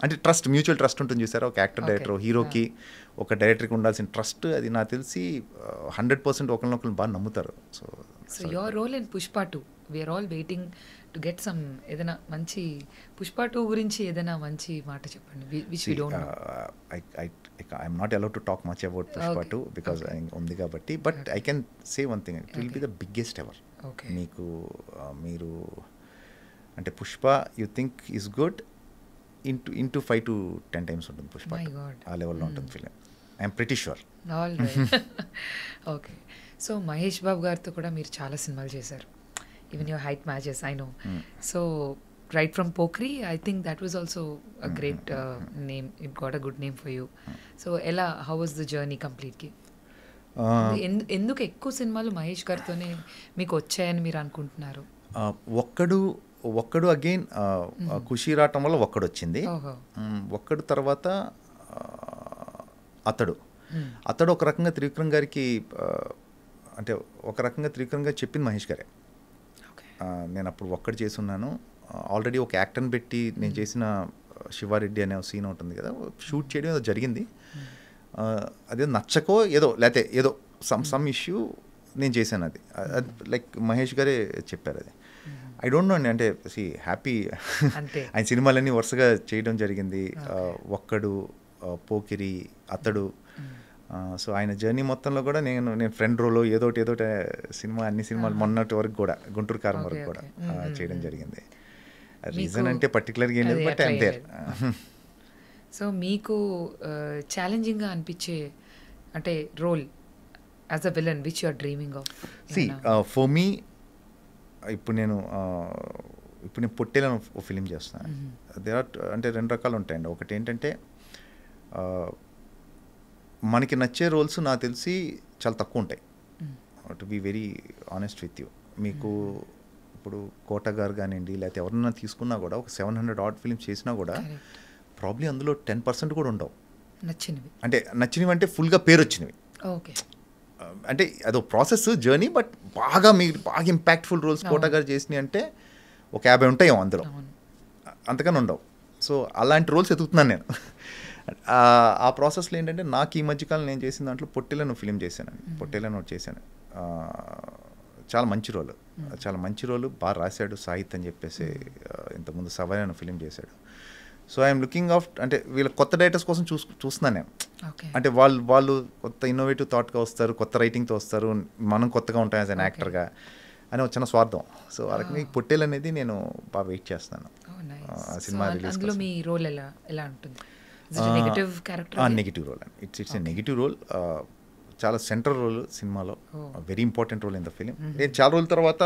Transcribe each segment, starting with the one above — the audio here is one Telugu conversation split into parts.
అంటే ట్రస్ట్, మ్యూచువల్ ట్రస్ట్ ఉంటుంది చూసారా, ఒక యాక్టర్ డైరెక్టర్ హీరోకి ఒక డైరెక్టర్కి ఉండాల్సిన ట్రస్ట్, అది నాకు తెలిసి 100% ఒకరినొకరు బాగా నమ్ముతారు. So your role in Pushpa 2, we are all waiting to get some ఏదైనా మంచి పుష్ప 2 గురించి ఏదైనా మంచి మాట చెప్పండి, which we don't know. I'm not allowed to talk much about Pushpa 2 because ఉంది కాబట్టి, but I can say one thing, it will be the biggest ever. మీకు మీరు అంటే Pushpa you think is good into 5 to 10 times ఉంటుంది పుష్ప, ఆ లెవెల్లో ఉంటుంది film, I'm pretty sure. All right. Okay, so Mahesh Babu గారితో కూడా మీరు చాలా సినిమాలు చేశారు, even your height matches I know. So right from Pokiri, I think that was also a great name, it got a good name for you. So ఎలా, హౌ వాజ్ ద జర్నీ కంప్లీట్గా? ఎందుకు ఎక్కువ సినిమాలు మహేష్ గారితోనే మీకు వచ్చాయని మీరు అనుకుంటున్నారు? ఒక్కడు అగైన్ ఖుషి రావటం వల్ల ఒక్కడు వచ్చింది, ఒక్కడు తర్వాత అతడు ఒక రకంగా త్రివిక్రమ్ గారికి, అంటే ఒక రకంగా త్రివిక్రమ్ గారు చెప్పింది మహేష్ గారే. నేను అప్పుడు ఒక్కడు చేస్తున్నాను, ఆల్రెడీ ఒక యాక్టర్ని పెట్టి నేను చేసిన శివారెడ్డి అనే సీన్ ఉంటుంది కదా, షూట్ చేయడం ఏదో జరిగింది, అదే నచ్చకో ఏదో లేకపోతే ఏదో సమ్ ఇష్యూ నేను చేశాను, అది లైక్ మహేష్ గారే చెప్పారు. అది ఐ డోంట్ నో అండి, అంటే హ్యాపీ ఆయన సినిమాలన్నీ వరుసగా చేయడం జరిగింది, ఒక్కడు, పోకిరి, అతడు. సో ఆయన జర్నీ మొత్తంలో కూడా నేను ఫ్రెండ్ రోల్ ఏదోటి సినిమా, అన్ని సినిమాలు మొన్నటి వరకు కూడా గుంటూరు కారం వరకు కూడా చేయడం జరిగింది. రీజన్ అంటే పర్టికులర్గా ఏం లేదు, బట్ ఐఎమ్ దేర్. సో మీకు ఛాలెంజింగ్గా అనిపించే అంటే role as a villain which you are dreaming of? For me ఇప్పుడు నేను పొట్టేలను ఫిలిం చేస్తున్నాను. దేర్ ఆర్ అంటే 2 రకాలు ఉంటాయండి. ఒకటి ఏంటంటే మనకి నచ్చే రోల్స్ నాకు తెలిసి చాలా తక్కువ ఉంటాయి, to be very honest with you. మీకు ఇప్పుడు కోట గారు కానివ్వండి, లేకపోతే ఎవరన్నా తీసుకున్నా కూడా ఒక 700 odd ఫిలిమ్స్ చేసినా కూడా ప్రాబ్లీ అందులో 10% కూడా ఉండవు నచ్చినవి. అంటే నచ్చినవి అంటే ఫుల్గా పేరు వచ్చినవి. ఓకే, అంటే అదో ప్రాసెస్ జర్నీ, బట్ బాగా ఇంపాక్ట్ఫుల్ రోల్స్ కోట గారు చేసినాయి అంటే ఒక 50 ఉంటాయేమో అందులో, అంతకన్నా ఉండవు. సో అలాంటి రోల్స్ ఎదుగుతున్నాను నేను. ఆ ప్రాసెస్లో ఏంటంటే నాకు ఈ మధ్యకాలం నేను చేసిన దాంట్లో పొట్టేలను ఫిలిం చేశాను, చేశాను. చాలా మంచి రోలు, బాగా రాశాడు సాహిత్ అని చెప్పేసి, ఇంతకుముందు సవైన ఫిలిం చేశాడు. సో ఐఎమ్ లుకింగ్ ఆఫ్, అంటే వీళ్ళ కొత్త డైరెక్టర్స్ కోసం చూస్తున్నాను నేను. అంటే వాళ్ళు కొత్త ఇన్నోవేటివ్ థాట్గా వస్తారు, కొత్త రైటింగ్తో వస్తారు, మనం కొత్తగా ఉంటాం యాజ్ అన్ యాక్టర్గా అని ఒక చిన్న స్వార్థం. సో ఆ రకంగా ఈ పొట్టేలు అనేది నేను బాగా వెయిట్ చేస్తాను ఆ సినిమా రిలీజ్. మీ రోల్ ఎలా ఉంటుంది? నెగిటివ్ రోల్ అండి, ఇట్స్ ఎ నెగిటివ్ రోల్, చాలా సెంట్రల్ రోల్ సినిమాలో, very important role in the film. నేను చాలా రోజుల తర్వాత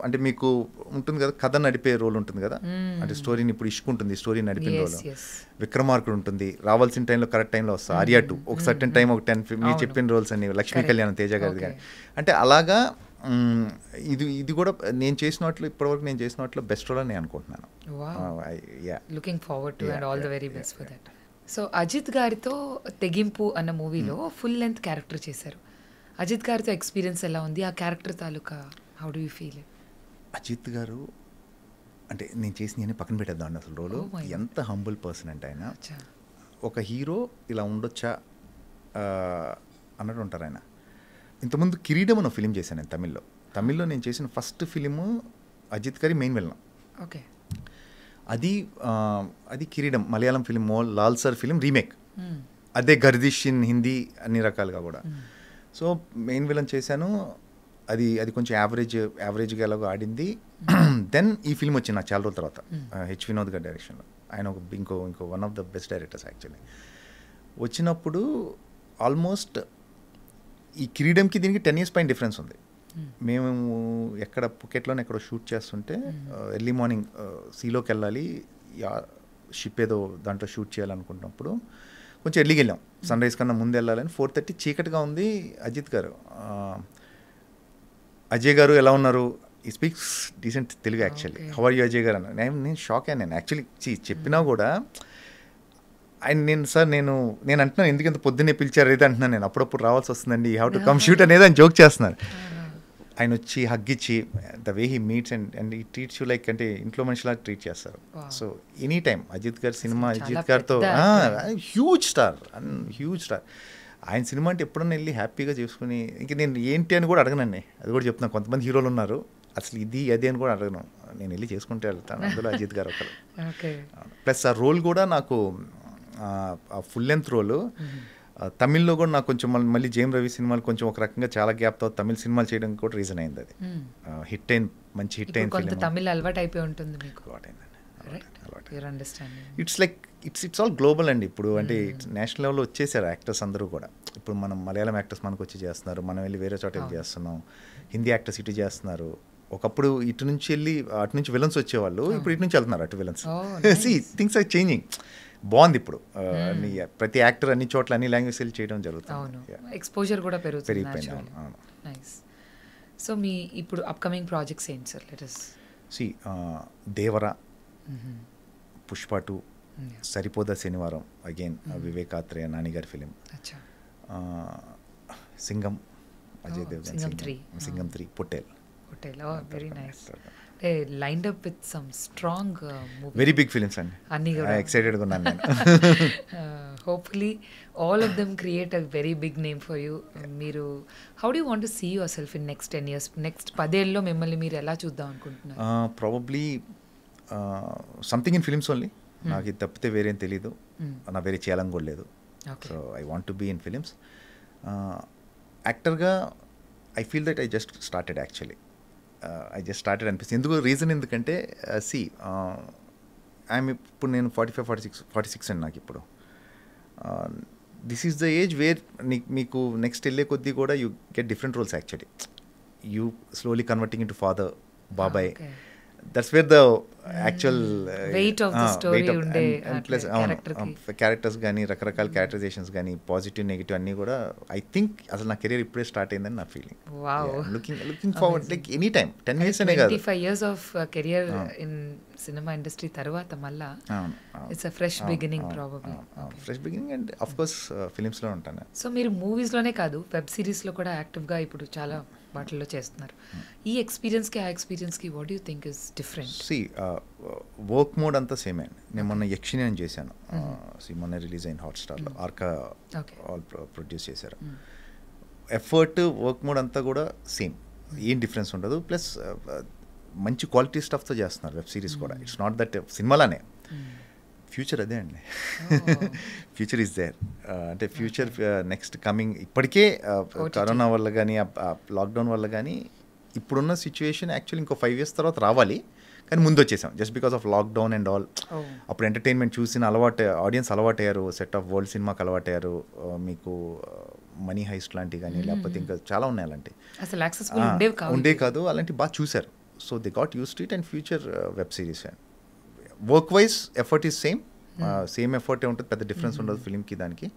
అంటే మీకు ఉంటుంది కదా కథ నడిపే రోల్ ఉంటుంది కదా, అంటే స్టోరీని ఇప్పుడు ఇష్కుంటుంది, స్టోరీ నడిపిన రోల్. విక్రమార్కుడు ఉంటుంది, రావాల్సిన టైంలో కరెక్ట్ టైంలో వస్తుంది. ఆర్యా 2 ఒక సర్టన్ టైం, ఒక 10 మీరు చెప్పిన రోల్స్ అన్ని, లక్ష్మీ కళ్యాణ్, తేజ గారిది కానీ, అంటే అలాగా ఇది కూడా నేను చేసిన వాటిలో ఇప్పటివరకు నేను చేసిన వాటిలో బెస్ట్ రోల్ అని నేను అనుకుంటున్నాను. Looking forward to and all the very best for that. So Ajith గారితో తెగింపు అన్న మూవీలో ఫుల్ లెంత్ క్యారెక్టర్ చేశారు. అజిత్ గారితో ఎక్స్పీరియన్స్ ఎలా ఉంది? ఆ క్యారెక్టర్ తాలూకా how do you feel? Ajith గారు అంటే నేను చేసిన పక్కన పెట్టేద్దాం అండి, అసలు రోలు ఎంత హంబుల్ పర్సన్ అంటే ఆయన. ఒక హీరో ఇలా ఉండొచ్చా అన్నట్టు ఉంటారు ఆయన. ఇంతకుముందు కిరీటం అన్న ఫిలిం చేశాను నేను తమిళ్లో నేను చేసిన ఫస్ట్ ఫిలిము అజిత్ గారి మెయిన్ విలన్. ఓకే, అది కిరీటం Malayalam film, Lal sir film remake. అదే గర్దిష్ ఇన్ హిందీ, అన్ని రకాలుగా కూడా. సో మెయిన్ విలన్ చేశాను, అది కొంచెం యావరేజ్గా ఎలాగో ఆడింది. దెన్ ఈ ఫిల్మ్ వచ్చింది నాకు చాలా రోజుల తర్వాత, హెచ్ వినోద్ గారి డైరెక్షన్లో. ఆయన ఇంకో one of the best directors actually. వచ్చినప్పుడు ఆల్మోస్ట్ ఈ కిరీడంకి దీనికి 10 years పైన డిఫరెన్స్ ఉంది. మేము ఎక్కడ పుకెట్లోనే ఎక్కడో షూట్ చేస్తుంటే ఎర్లీ మార్నింగ్ సీలోకి వెళ్ళాలి, షిప్ ఏదో దాంట్లో షూట్ చేయాలనుకుంటున్నప్పుడు కొంచెం ఎర్లీకి వెళ్ళాం, సన్ రైజ్ కన్నా ముందు వెళ్ళాలని. 4:30 చీకటిగా ఉంది. అజిత్ గారు, అజయ్ గారు ఎలా ఉన్నారు, ఈ speaks decent Telugu actually, how are you Ajay గారు అన్న. నేను షాక్ అయ్యాను. నేను యాక్చువల్లీ చెప్పినా కూడా ఆయన నేను అంటున్నాను ఎందుకు ఇంత పొద్దున్నే పిలిచారు అయితే అంటున్నాను. నేను అప్పుడప్పుడు రావాల్సి వస్తుందండి, you have to come shoot అనేది ఆయన జోక్ చేస్తున్నారు. ఆయన వచ్చి హగ్గిచ్చి the way he meets and he treats you like అంటే ఇంట్లో మనిషిలా ట్రీట్ చేస్తారు. సో ఎనీ టైమ్ అజిత్ గారి సినిమా, అజిత్ గారితో హ్యూజ్ స్టార్ ఆయన సినిమా అంటే ఎప్పుడన్నా వెళ్ళి హ్యాపీగా చేసుకుని ఇంక నేను ఏంటి అని కూడా అడగనండి. అది కూడా చెప్తున్నాను, కొంతమంది హీరోలు ఉన్నారు అసలు ఇది అది అని కూడా అడగను, నేను వెళ్ళి చేసుకుంటే వెళ్తాను. అందులో అజిత్ గారు ఒకరు. ప్లస్ ఆ రోల్ కూడా నాకు ఫుల్ లెంత్ రోలు తమిళ్లో కూడా నాకు కొంచెం మళ్ళీ జేమ్ రవి సినిమాలు కొంచెం ఒక రకంగా చాలా గ్యాప్తో తమిళ సినిమాలు చేయడం కూడా రీజన్ అయింది. అది హిట్ అయిన మంచి హిట్ అయిన తమిళ అలవాటు అయిపోయి ఉంటుంది మీకు. It's like it's all global అండి ఇప్పుడు. అంటే నేషనల్ లెవెల్లో వచ్చేసారు యాక్టర్స్ అందరూ కూడా. ఇప్పుడు మనం మలయాళం యాక్టర్స్ మనకు వచ్చి చేస్తున్నారు, మనం వెళ్ళి వేరే చోట వెళ్ళి చేస్తున్నాం. హిందీ యాక్టర్స్ ఇటు చేస్తున్నారు. ఒకప్పుడు ఇటు నుంచి వెళ్ళి అటు నుంచి విలన్స్ వచ్చేవాళ్ళు, ఇప్పుడు ఇటు నుంచి వెళ్తున్నారు అటు villains. See things are changing. బాగుంది ఇప్పుడు. ప్రతి యాక్టర్ అన్ని చోట్ల అన్ని లాంగ్వేజ్ వెళ్ళి చేయడం జరుగుతుంది. ఎక్స్పోజర్ కూడా పెరిగిపోయింది. సో మీ ఇప్పుడు అప్కమింగ్ ప్రాజెక్ట్స్ ఏంటి sir? Let us see Devara, Pushpa 2, Saripodhaa Sanivaaram again Vivek Athreya నానిగారి film, Singham Ajay Devgn, Singham 3, Pottel. Very nice. lined up with some strong movies. Very big films అండి. అన్ని కూడా ఎక్సైటెడ్ గా ఉన్నాను నేను. Hopefully all of them create a very big name for you. మీరు how do you want to see yourself in next 10 years? Next 10 ఏళ్ళలో మిమ్మల్ని మీరు ఎలా చూద్దాం అనుకుంటున్నారు? Probably something in films only. నాకు ఇది తప్పితే వేరేం తెలీదు. నా వేరే చేయాలని కూడా లేదు. So I want to be in films. యాక్టర్గా I feel that I just started actually. I just started అనిపిస్తుంది. ఎందుకు రీజన్ ఎందుకంటే ఐఎమ్ ఇప్పుడు నేను 45-46 అండి నాకు ఇప్పుడు. This is the age where మీకు నెక్స్ట్ వెళ్ళే కొద్దీ కూడా you get different roles actually. You slowly converting into father, బాబాయ్. That's where the actual weight of the story ఉండే ప్లస్ క్యారెక్టర్స్ కానీ రకరకాల క్యారెక్టరైజేషన్స్ కానీ పాజిటివ్ నెగిటివ్ అన్నీ కూడా ఐ థింక్ అసలు నా కెరీర్ ఇప్పుడే స్టార్ట్ అయిందని నా feeling. Looking forward like any time 10 years అనే కాదు, 25 years of career in cinema industry తర్వాత మళ్ళా it's a fresh beginning probably. Fresh beginning and of course ఫిలిమ్స్లో ఉంటాను. సో మీరు మూవీస్లోనే కాదు వెబ్ సిరీస్లో కూడా యాక్టివ్గా ఇప్పుడు చాలా వాటిల్లో చేస్తున్నారు. ఈ ఎక్స్పీరియన్స్కి ఆ ఎక్స్పీరియన్స్కి what you think is different? See work mode అంతా సేమ్ అండి. నేను మొన్న యక్షిని అని చేశాను, మొన్న రిలీజ్ అయిన హాట్స్టార్లో. ఆర్కా ఆల్ ప్రొడ్యూస్ చేశారు. ఎఫర్ట్ వర్క్ మోడ్ అంతా కూడా సేమ్, ఏం డిఫరెన్స్ ఉండదు. ప్లస్ మంచి క్వాలిటీ స్టఫ్తో చేస్తున్నారు వెబ్ సిరీస్ కూడా. ఇట్స్ నాట్ దట్ సినిమాలానే ఫ్యూచర్ అదే అండి. Future is there. అంటే ఫ్యూచర్ నెక్స్ట్ కమింగ్ ఇప్పటికే కరోనా వల్ల కానీ లాక్డౌన్ వల్ల కానీ ఇప్పుడున్న సిచ్యువేషన్ యాక్చువల్లీ ఇంకో 5 years తర్వాత రావాలి, కానీ ముందు వచ్చేసాం just because of lockdown and all. అప్పుడు ఎంటర్టైన్మెంట్ చూసిన ఆడియన్స్ అలవాటు అయ్యారు, సెట్ ఆఫ్ వరల్డ్ సినిమాకి అలవాటు అయ్యారు. మీకు మనీ హైస్ట్ లాంటివి కానీ లేకపోతే ఇంకా చాలా ఉన్నాయి అలాంటివి, ఉండే కాదు అలాంటివి బాగా చూశారు. So they got used it. And future web series work wise effort is same ఎఫర్టే ఉంటుంది, పెద్ద డిఫరెన్స్ ఉండదు ఫిలింకి దానికి.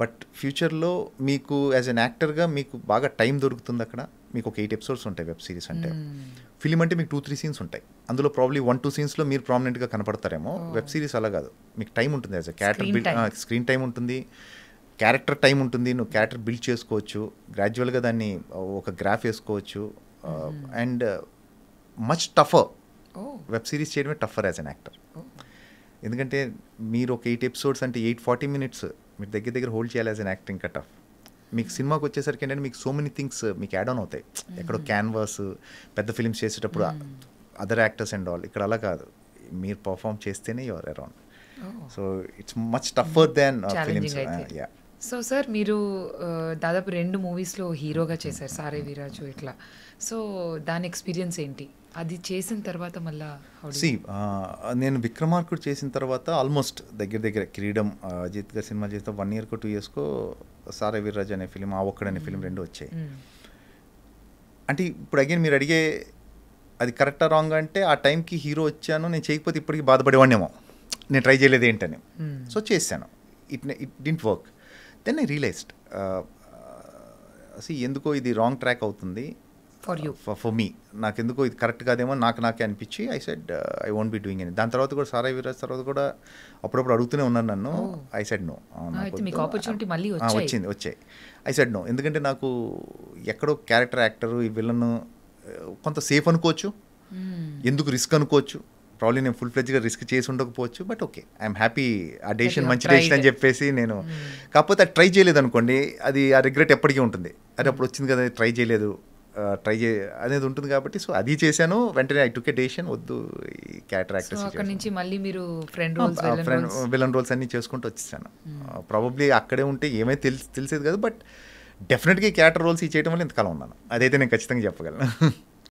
బట్ ఫ్యూచర్లో మీకు యాజ్ అన్ యాక్టర్గా మీకు బాగా టైం దొరుకుతుంది. అక్కడ మీకు ఒక 8 episodes ఉంటాయి వెబ్ సిరీస్ అంటే. ఫిలిం అంటే మీకు 2-3 scenes ఉంటాయి, అందులో ప్రాబ్లీ 1-2 scenesలో మీరు ప్రామినెంట్గా కనపడతారేమో. వెబ్ సిరీస్ అలా కాదు, మీకు టైం ఉంటుంది. As a character screen time ఉంటుంది, క్యారెక్టర్ టైం ఉంటుంది. నువ్వు క్యారెక్టర్ బిల్డ్ చేసుకోవచ్చు, గ్రాడ్యువల్గా దాన్ని ఒక గ్రాఫ్ వేసుకోవచ్చు. అండ్ మచ్ టఫర్ వెబ్ సిరీస్ చేయడమే టఫర్ యాజ్ అన్ యాక్టర్. ఎందుకంటే మీరు ఒక 8 episodes అంటే 840 minutes మీరు దగ్గర హోల్డ్ చేయాలి యాజ్ అన్ యాక్టర్. ఇంకా టఫ్. మీకు సినిమాకి వచ్చేసరికి ఏంటంటే మీకు సో మెనీ థింగ్స్ మీకు యాడ్ ఆన్ అవుతాయి. ఎక్కడో క్యాన్వాస్ పెద్ద ఫిల్మ్స్ చేసేటప్పుడు అదర్ యాక్టర్స్ అండ్ ఆల్. ఇక్కడ అలా కాదు, మీరు పర్ఫామ్ చేస్తేనే your around. So it's much టఫర్ than films. Yeah. So sir మీరు దాదాపు 2 moviesలో హీరోగా చేశారు, సారే వీరాజు ఇట్లా. సో దాని ఎక్స్పీరియన్స్ ఏంటి? అది చేసిన తర్వాత మళ్ళీ నేను విక్రమార్కుడు చేసిన తర్వాత ఆల్మోస్ట్ దగ్గర కిరీడం అజిత్ గారి సినిమా చేస్తే 1 year 2 years సారే వీర్రాజు అనే ఫిలిం, ఆ ఒక్కడనే ఫిలిం 2 వచ్చాయి. అంటే ఇప్పుడు అగైన్ మీరు అడిగే అది కరెక్టా రాంగ్ అంటే ఆ టైంకి హీరో వచ్చాను, నేను చేయకపోతే ఇప్పటికీ బాధపడేవాడినేమో, నేను ట్రై చేయలేదు ఏంటని. సో చేశాను, it didn't work. Then I realised ఎందుకో ఇది రాంగ్ ట్రాక్ అవుతుంది. For you. ఫర్ మీ నాకెందుకో ఇది కరెక్ట్ కాదేమో నాకే అనిపించి I said I won't be doing any. దాని తర్వాత కూడా సారా వీరాజ్ తర్వాత కూడా అప్పుడప్పుడు అడుగుతూనే ఉన్నాను నన్ను. I said no. అయితే మీకు ఆపర్చునిటీ మళ్ళీ వచ్చాయి. I said no. ఎందుకంటే నాకు ఎక్కడో క్యారెక్టర్ యాక్టర్ ఈ విలన్ కొంత సేఫ్ అనుకోవచ్చు, ఎందుకు రిస్క్ అనుకోవచ్చు, ప్రాబ్లీ నేను ఫుల్ ఫ్లెడ్జ్గా రిస్క్ చేసి ఉండకపోవచ్చు, బట్ ఓకే ఐఎమ్ హ్యాపీ. ఆ డెసిషన్ మంచి డెసిషన్ అని చెప్పేసి నేను, కాకపోతే అది ట్రై చేయలేదు అనుకోండి, అది ఆ రిగ్రెట్ ఎప్పటికీ ఉంటుంది. అది అప్పుడు వచ్చింది కదా ట్రై చేయలేదు అనేది ఉంటుంది కాబట్టి. సో అది చేశాను, వెంటనే ఐ టుక్ ఏ డెసిషన్, వద్దు ఈ క్యారెక్టర్ యాక్టర్స్. అక్కడ నుంచి మళ్ళీ మీరు విలన్ రోల్స్ అన్నీ చేసుకుంటూ వచ్చేసాను. ప్రాబబ్లీ అక్కడే ఉంటే ఏమైతే తెలిసేది కదా, బట్ డెఫినెట్గా క్యారెక్టర్ రోల్స్ చేయడం వల్ల ఇంతకాలం ఉన్నాను, అదైతే నేను ఖచ్చితంగా చెప్పగలను.